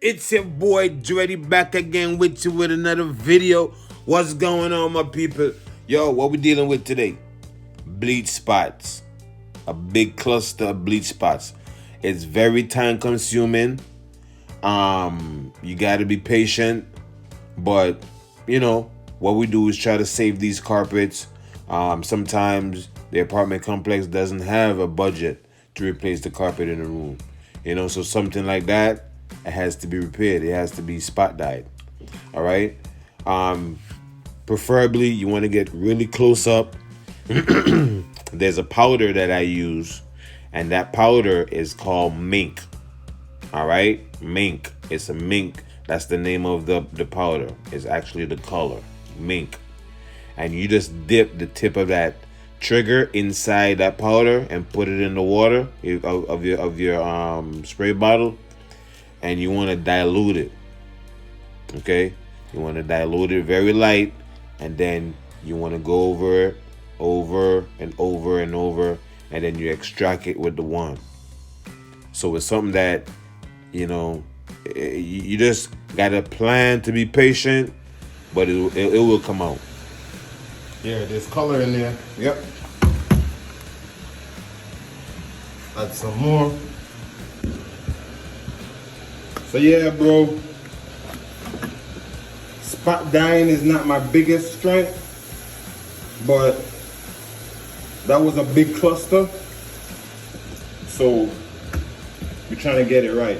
It's your boy Dreddy back again with you with another video. What's going on, my people? Yo, what we dealing with today? Bleach spots. A big cluster of bleach spots. It's very time consuming. You gotta be patient. But what we do is try to save these carpets. Sometimes the apartment complex doesn't have a budget to replace the carpet in the room. So something like that, it has to be repaired. It has to be spot dyed. All right. Preferably, you want to get really close up. There's a powder that I use, and that powder is called MINK. All right, MINK. It's a MINK. That's the name of the powder. It's actually the color, MINK. And you just dip the tip of that trigger inside that powder and put it in the water of your spray bottle, and you want to dilute it. Okay, you want to dilute it very light, and then you want to go over it over and over and over, and then you extract it with the wand. So it's something that you just gotta plan to be patient, but it will come out. Yeah, there's color in there. Yep. Add some more. So yeah, bro. Spot dyeing is not my biggest strength, but that was a big cluster. So we're trying to get it right.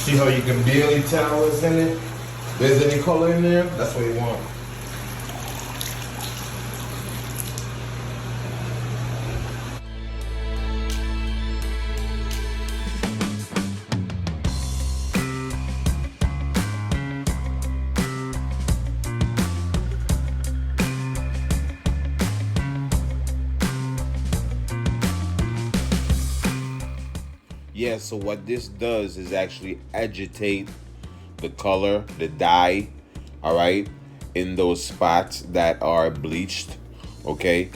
See how you can barely tell what's in it? There's any color in there? That's what you want. Yeah, so what this does is actually agitate the color, the dye, all right, in those spots that are bleached, okay?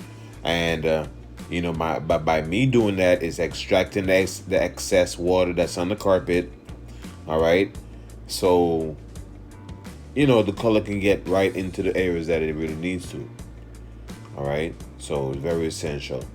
And by me doing that is extracting the excess water that's on the carpet, all right? So the color can get right into the areas that it really needs to, all right? So it's very essential.